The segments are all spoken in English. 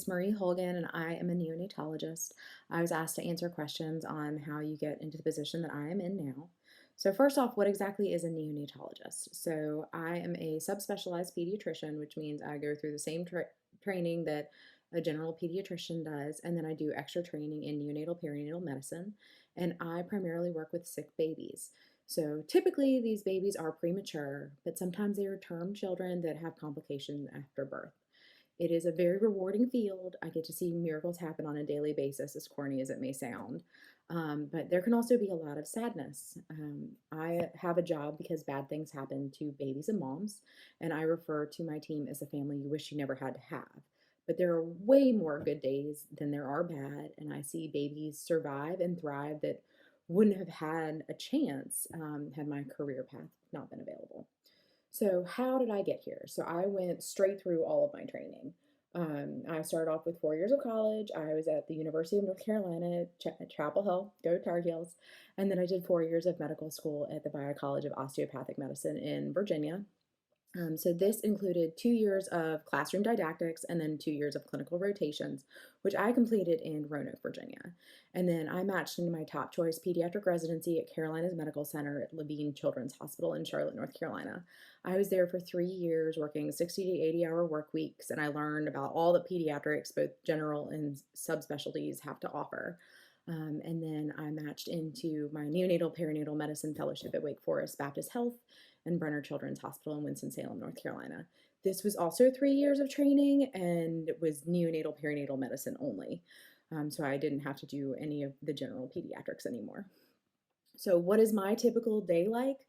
is Marie Hulgan, and I am a neonatologist. I was asked to answer questions on how you get into the position that I am in now. So, first off, what exactly is a neonatologist? So, I am a subspecialized pediatrician, which means I go through the same training that a general pediatrician does, and then I do extra training in neonatal perinatal medicine, and I primarily work with sick babies. So typically, these babies are premature, but sometimes they are term children that have complications after birth. It is a very rewarding field. I get to see miracles happen on a daily basis, as corny as it may sound. But there can also be a lot of sadness. I have a job because bad things happen to babies and moms, and I refer to my team as a family you wish you never had to have. But there are way more good days than there are bad, and I see babies survive and thrive that wouldn't have had a chance had my career path not been available. So, how did I get here? So, I went straight through all of my training. I started off with 4 years of college. I was at the University of North Carolina, Chapel Hill, go Tar Heels. And then I did 4 years of medical school at the Bio College of Osteopathic Medicine in Virginia. So this included 2 years of classroom didactics and then 2 years of clinical rotations, which I completed in Roanoke, Virginia. And then I matched into my top choice pediatric residency at Carolinas Medical Center at Levine Children's Hospital in Charlotte, North Carolina. I was there for 3 years, working 60 to 80-hour work weeks, and I learned about all that pediatrics, both general and subspecialties, have to offer. And then I matched into my neonatal perinatal medicine fellowship at Wake Forest Baptist Health and Brenner Children's Hospital in Winston-Salem, North Carolina. This was also 3 years of training, and it was neonatal perinatal medicine only. So I didn't have to do any of the general pediatrics anymore. So what is my typical day like?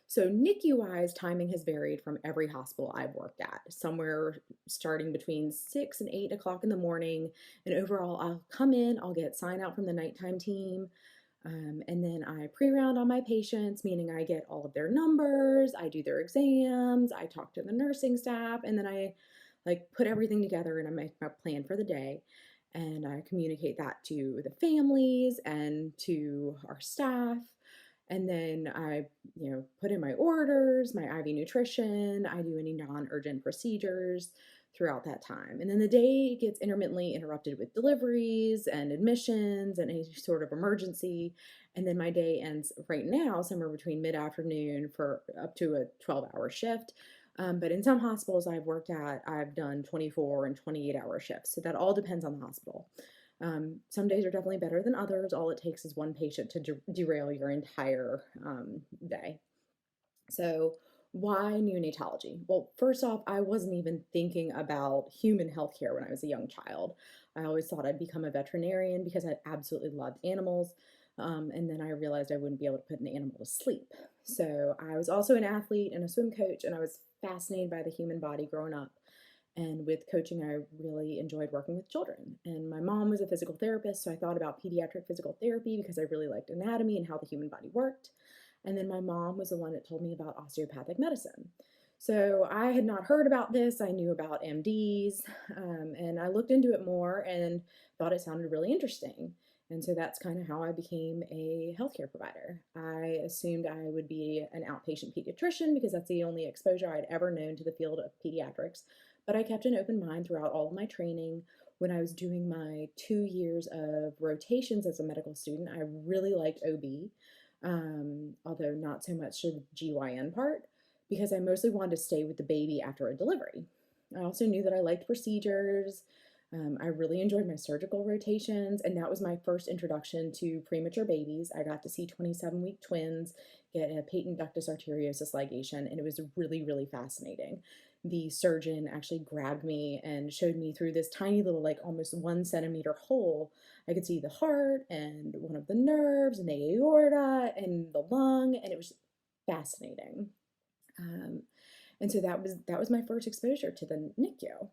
So NICU-wise, timing has varied from every hospital I've worked at, somewhere starting between 6 and 8 o'clock in the morning. And overall, I'll come in, I'll get sign out from the nighttime team, and then I pre-round on my patients, meaning I get all of their numbers, I do their exams, I talk to the nursing staff, and then I put everything together and I make my plan for the day. And I communicate that to the families and to our staff. And then I, put in my orders, my IV nutrition, I do any non-urgent procedures throughout that time. And then the day gets intermittently interrupted with deliveries and admissions and any sort of emergency. And then my day ends right now somewhere between mid-afternoon for up to a 12-hour shift. But in some hospitals I've worked at, I've done 24 and 28-hour shifts. So that all depends on the hospital. Some days are definitely better than others. All it takes is one patient to derail your entire day. So, why neonatology? Well, first off, I wasn't even thinking about human healthcare when I was a young child. I always thought I'd become a veterinarian because I absolutely loved animals. And then I realized I wouldn't be able to put an animal to sleep. So, I was also an athlete and a swim coach, and I was fascinated by the human body growing up. And with coaching, I really enjoyed working with children. And my mom was a physical therapist, so I thought about pediatric physical therapy because I really liked anatomy and how the human body worked. And then my mom was the one that told me about osteopathic medicine. So I had not heard about this. I knew about MDs, and I looked into it more and thought it sounded really interesting. And so that's kind of how I became a healthcare provider. I assumed I would be an outpatient pediatrician because that's the only exposure I'd ever known to the field of pediatrics. But I kept an open mind throughout all of my training. When I was doing my 2 years of rotations as a medical student, I really liked OB, although not so much the GYN part, because I mostly wanted to stay with the baby after a delivery. I also knew that I liked procedures. I really enjoyed my surgical rotations, and that was my first introduction to premature babies. I got to see 27-week twins get a patent ductus arteriosus ligation, and it was really, really fascinating. The surgeon actually grabbed me and showed me through this tiny little, almost 1 centimeter hole. I could see the heart and one of the nerves and the aorta and the lung, and it was fascinating. And so that was my first exposure to the NICU.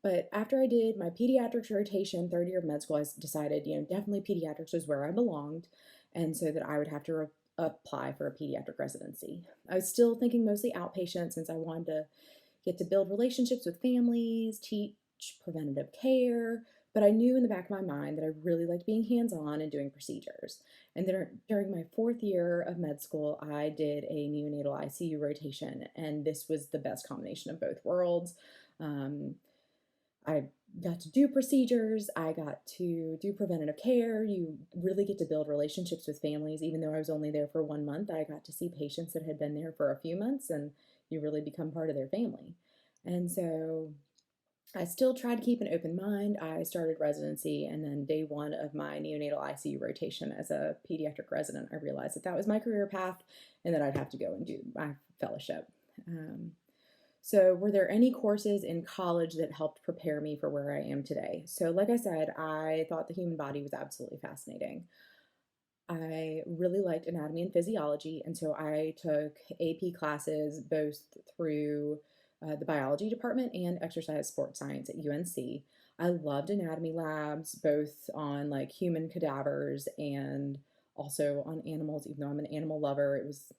But after I did my pediatrics rotation, third year of med school, I decided, definitely pediatrics was where I belonged, and so that I would have to apply for a pediatric residency. I was still thinking mostly outpatient since I wanted to get to build relationships with families, teach preventative care, but I knew in the back of my mind that I really liked being hands-on and doing procedures. And then during my 4th year of med school, I did a neonatal ICU rotation, and this was the best combination of both worlds. I got to do procedures, I got to do preventative care. You really get to build relationships with families. Even though I was only there for 1 month, I got to see patients that had been there for a few months, and you really become part of their family. And so I still tried to keep an open mind. I started residency, and then day one of my neonatal ICU rotation as a pediatric resident, I realized that that was my career path and that I'd have to go and do my fellowship. Um, so, were there any courses in college that helped prepare me for where I am today? So, like I said, I thought the human body was absolutely fascinating. I really liked anatomy and physiology, and so I took AP classes both through the biology department and exercise sports science at UNC. I loved anatomy labs, both on like human cadavers and also on animals, even though I'm an animal lover. It was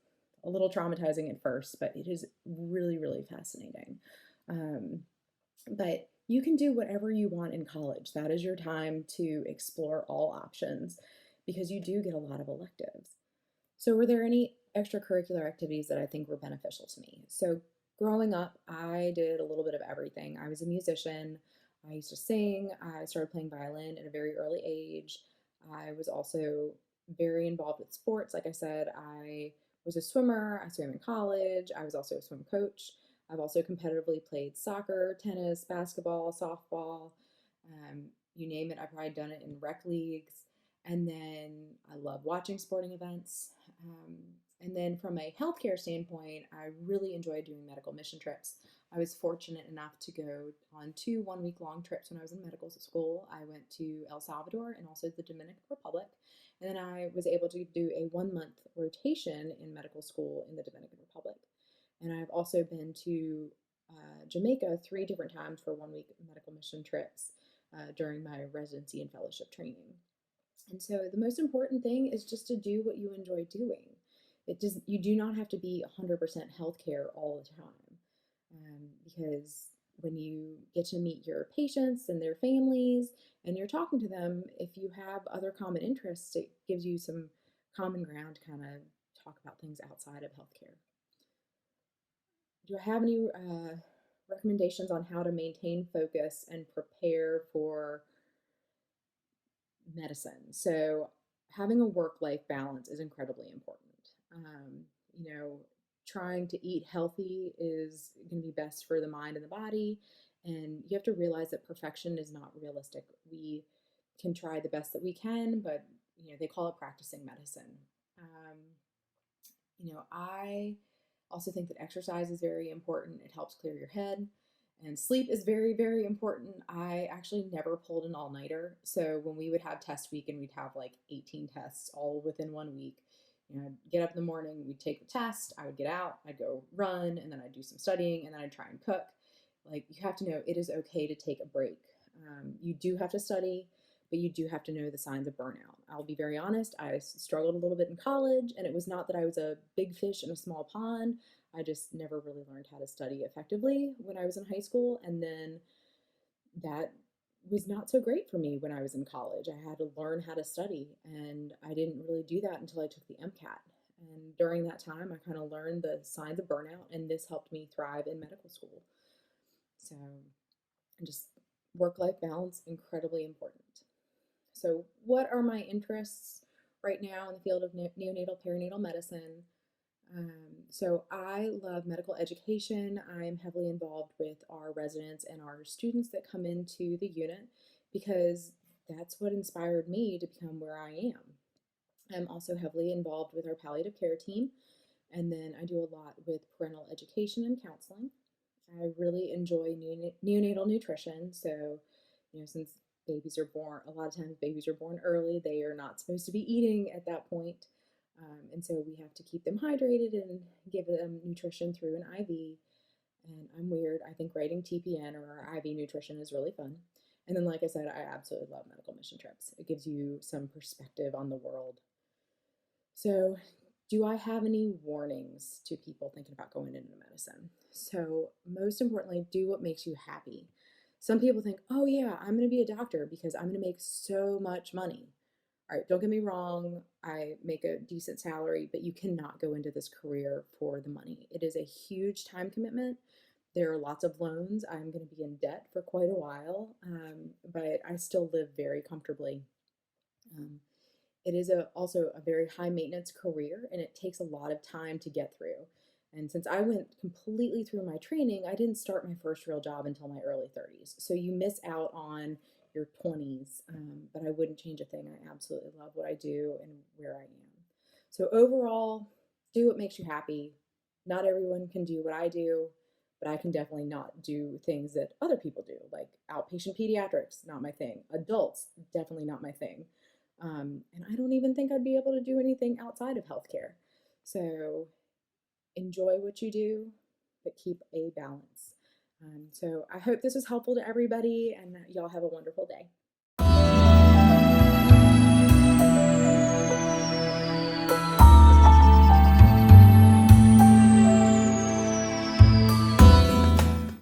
a little traumatizing at first, but it is really, really fascinating. Um, but you can do whatever you want in college. That is your time to explore all options because you do get a lot of electives. So, were there any extracurricular activities that I think were beneficial to me? So, growing up, I did a little bit of everything. I was a musician. I used to sing. I started playing violin at a very early age. I was also very involved with sports. Like I said, I was a swimmer. I swam in college. I was also a swim coach. I've also competitively played soccer, tennis, basketball, softball. You name it, I've probably done it in rec leagues. And then I love watching sporting events. Um, and then from a healthcare standpoint, I really enjoyed doing medical mission trips. I was fortunate enough to go on 2 1 week long trips when I was in medical school. I went to El Salvador and also the Dominican Republic. And then I was able to do a 1 month rotation in medical school in the Dominican Republic. And I've also been to Jamaica 3 different times for 1 week medical mission trips during my residency and fellowship training. And so the most important thing is just to do what you enjoy doing. You do not have to be 100% healthcare all the time, because when you get to meet your patients and their families and you're talking to them, if you have other common interests, it gives you some common ground to kind of talk about things outside of healthcare. Do I have any recommendations on how to maintain focus and prepare for medicine? So, having a work life balance is incredibly important. Um, you know, trying to eat healthy is going to be best for the mind and the body. And you have to realize that perfection is not realistic. We can try the best that we can, but they call it practicing medicine. Um, I also think that exercise is very important. It helps clear your head. And sleep is very, very important. I actually never pulled an all nighter. So when we would have test week and we'd have like 18 tests all within 1 week, I'd get up in the morning, we'd take the test, I would get out, I'd go run, and then I'd do some studying, and then I'd try and cook. Like, you have to know it is okay to take a break. You do have to study, but you do have to know the signs of burnout. I'll be very honest, I struggled a little bit in college, and it was not that I was a big fish in a small pond. I just never really learned how to study effectively when I was in high school, and then that was not so great for me when I was in college. I had to learn how to study, and I didn't really do that until I took the MCAT. And during that time, I kind of learned the signs of burnout, and this helped me thrive in medical school. So, just work life balance, incredibly important. So, what are my interests right now in the field of neonatal perinatal medicine? So, I love medical education. I'm heavily involved with our residents and our students that come into the unit because that's what inspired me to become where I am. I'm also heavily involved with our palliative care team, and then I do a lot with parental education and counseling. I really enjoy neonatal nutrition. So, since babies are born, a lot of times babies are born early, they are not supposed to be eating at that point. And so we have to keep them hydrated and give them nutrition through an IV. And I'm weird. I think writing TPN or IV nutrition is really fun. And then, like I said, I absolutely love medical mission trips. It gives you some perspective on the world. So, do I have any warnings to people thinking about going into medicine? So, most importantly, do what makes you happy. Some people think, oh, yeah, I'm going to be a doctor because I'm going to make so much money. All right, don't get me wrong, I make a decent salary, but you cannot go into this career for the money. It is a huge time commitment. There are lots of loans. I'm going to be in debt for quite a while, but I still live very comfortably. Um, it is also a very high maintenance career, and it takes a lot of time to get through. And since I went completely through my training, I didn't start my first real job until my early 30s. So you miss out on your 20s, but I wouldn't change a thing. I absolutely love what I do and where I am. So overall, do what makes you happy. Not everyone can do what I do, but I can definitely not do things that other people do, like outpatient pediatrics, not my thing. Adults, definitely not my thing. And I don't even think I'd be able to do anything outside of healthcare. So enjoy what you do, but keep a balance. So I hope this was helpful to everybody, and y'all have a wonderful day.